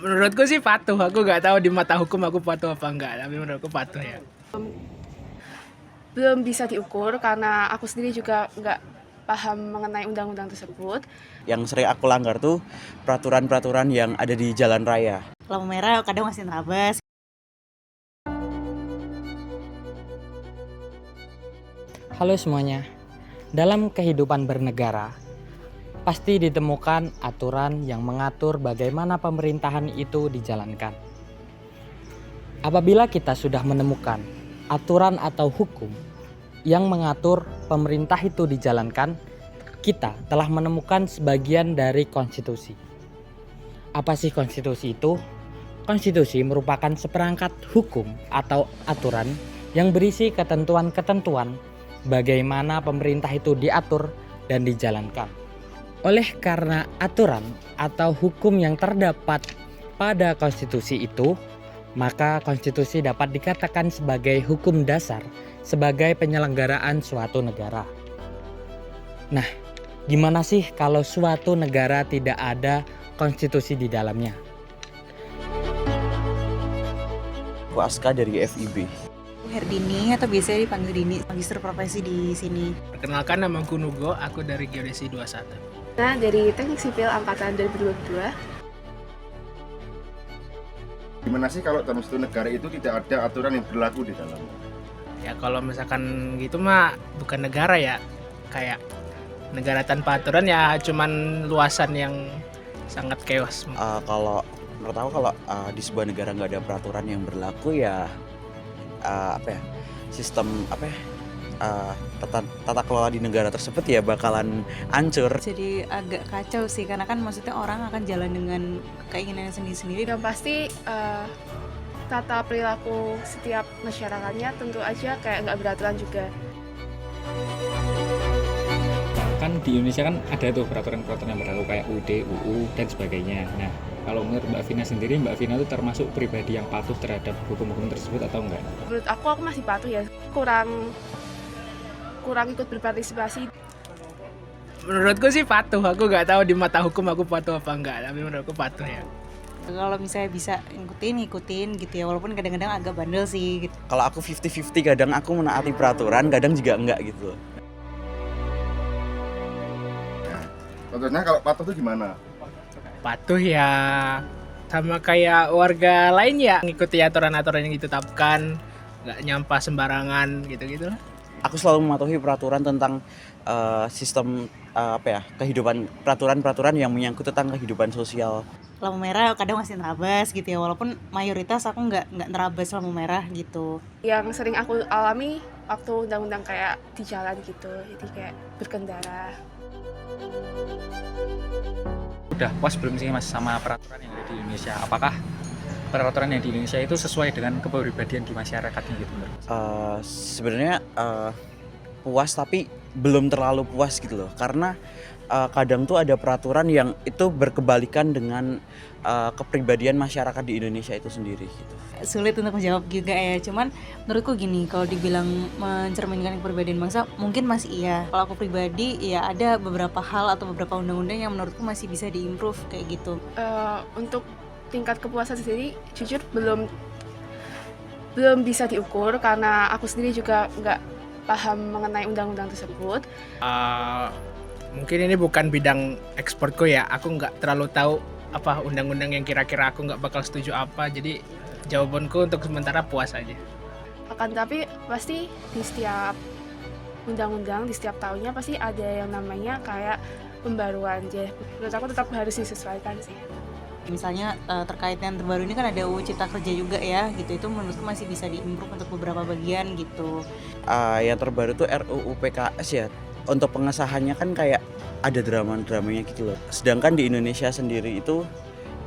Menurutku sih patuh, aku nggak tahu di mata hukum aku patuh apa enggak, tapi menurutku patuh ya. Belum bisa diukur karena aku sendiri juga nggak paham mengenai undang-undang tersebut. Yang sering aku langgar tuh peraturan-peraturan yang ada di jalan raya. Lampu merah kadang masih nerabas. Halo semuanya, dalam kehidupan bernegara, pasti ditemukan aturan yang mengatur bagaimana pemerintahan itu dijalankan. Apabila kita sudah menemukan aturan atau hukum yang mengatur pemerintah itu dijalankan, kita telah menemukan sebagian dari konstitusi. Apa sih konstitusi itu? Konstitusi merupakan seperangkat hukum atau aturan yang berisi ketentuan-ketentuan bagaimana pemerintah itu diatur dan dijalankan. Oleh karena aturan atau hukum yang terdapat pada konstitusi itu, maka konstitusi dapat dikatakan sebagai hukum dasar sebagai penyelenggaraan suatu negara. Nah, gimana sih kalau suatu negara tidak ada konstitusi di dalamnya? Aku Aska dari FIB. Herdini atau biasanya dipanggil Dini, magister profesi di sini. Perkenalkan, nama aku Nugo, aku dari Geodesi 21. Nah, dari Teknik Sipil Angkatan 2022. Gimana sih kalau dalam suatu negara itu tidak ada aturan yang berlaku di dalamnya? Ya kalau misalkan gitu mah bukan negara ya, kayak negara tanpa aturan ya cuman luasan yang sangat chaos. Kalau menurut aku kalau di sebuah negara nggak ada peraturan yang berlaku ya sistem tata kelola di negara tersebut ya bakalan hancur. Jadi agak kacau sih, karena kan maksudnya orang akan jalan dengan keinginannya sendiri-sendiri. Dan pasti tata perilaku setiap masyarakatnya tentu aja kayak nggak beraturan juga. Kan di Indonesia kan ada tuh peraturan-peraturan yang berlaku kayak UUD, UU dan sebagainya. Nah, kalau menurut Mbak Vina sendiri, Mbak Vina itu termasuk pribadi yang patuh terhadap hukum-hukum tersebut atau enggak? Menurut aku masih patuh ya, kurang ikut berpartisipasi. Menurutku sih patuh, aku nggak tahu di mata hukum aku patuh apa enggak, tapi menurutku patuh ya. Kalau misalnya bisa ngikutin gitu ya, walaupun kadang-kadang agak bandel sih gitu. Kalau aku 50-50, kadang aku menaati peraturan, kadang juga enggak gitu. Contohnya kalau patuh itu gimana? Patuh ya sama kayak warga lain ya, ngikuti aturan-aturan yang ditetapkan, nggak nyampah sembarangan gitu-gitu lah. Aku selalu mematuhi peraturan tentang sistem kehidupan, peraturan-peraturan yang menyangkut tentang kehidupan sosial. Lampu merah kadang masih nerabas gitu ya, walaupun mayoritas aku nggak nerabas lampu merah gitu. Yang sering aku alami waktu undang-undang kayak di jalan gitu, jadi kayak berkendara. Udah puas belum sih Mas sama peraturan yang ada di Indonesia? Apakah peraturan yang di Indonesia itu sesuai dengan kepribadian di masyarakatnya gitu menurut Mas? Sebenarnya puas tapi belum terlalu puas gitu loh, karena kadang tuh ada peraturan yang itu berkebalikan dengan kepribadian masyarakat di Indonesia itu sendiri gitu. Sulit untuk menjawab juga ya, cuman menurutku gini, kalau dibilang mencerminkan kepribadian bangsa mungkin masih iya. Kalau aku pribadi ya ada beberapa hal atau beberapa undang-undang yang menurutku masih bisa diimprove kayak gitu. Untuk tingkat kepuasan sendiri jujur belum bisa diukur karena aku sendiri juga nggak paham mengenai undang-undang tersebut. Mungkin ini bukan bidang eksporku ya, aku nggak terlalu tahu apa undang-undang yang kira-kira aku nggak bakal setuju apa, jadi jawabanku untuk sementara puas aja. Akan tapi pasti di setiap undang-undang, di setiap tahunnya pasti ada yang namanya kayak pembaruan. Jadi menurut aku tetap harus disesuaikan sih. Misalnya terkait yang terbaru ini kan ada UU Cipta Kerja juga ya gitu, itu menurutku masih bisa diimprove untuk beberapa bagian gitu. Yang terbaru tuh RUU PKS ya, untuk pengesahannya kan kayak ada drama-dramanya gitu loh. Sedangkan di Indonesia sendiri itu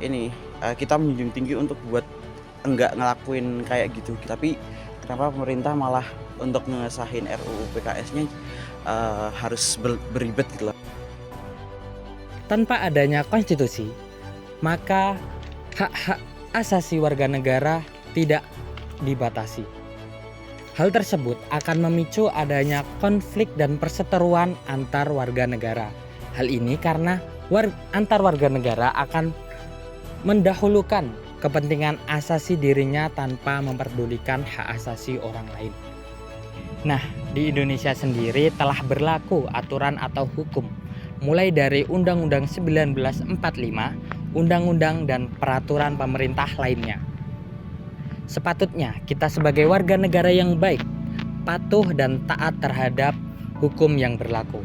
ini kita menjunjung tinggi untuk buat enggak ngelakuin kayak gitu. Tapi kenapa pemerintah malah untuk ngesahin RUU PKS-nya harus beribet gitu loh. Tanpa adanya konstitusi, maka hak-hak asasi warga negara tidak dibatasi. Hal tersebut akan memicu adanya konflik dan perseteruan antar warga negara. Hal ini karena antar warga negara akan mendahulukan kepentingan asasi dirinya tanpa memperdulikan hak asasi orang lain. Nah, di Indonesia sendiri telah berlaku aturan atau hukum mulai dari Undang-Undang 1945, undang-undang dan peraturan pemerintah lainnya. Sepatutnya kita sebagai warga negara yang baik, patuh dan taat terhadap hukum yang berlaku.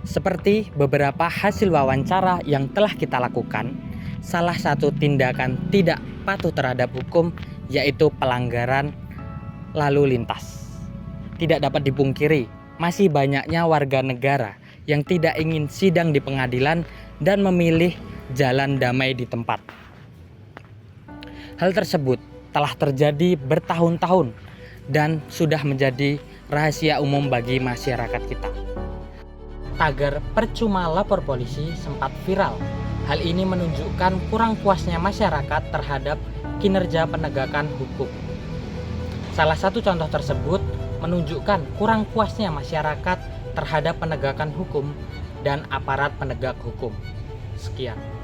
Seperti beberapa hasil wawancara yang telah kita lakukan, salah satu tindakan tidak patuh terhadap hukum yaitu pelanggaran lalu lintas. Tidak dapat dipungkiri, masih banyaknya warga negara yang tidak ingin sidang di pengadilan dan memilih jalan damai di tempat. Hal tersebut telah terjadi bertahun-tahun dan sudah menjadi rahasia umum bagi masyarakat kita. Tagar percuma lapor polisi sempat viral. Hal ini menunjukkan kurang puasnya masyarakat terhadap kinerja penegakan hukum. Salah satu contoh tersebut menunjukkan kurang puasnya masyarakat terhadap penegakan hukum dan aparat penegak hukum. Sekian.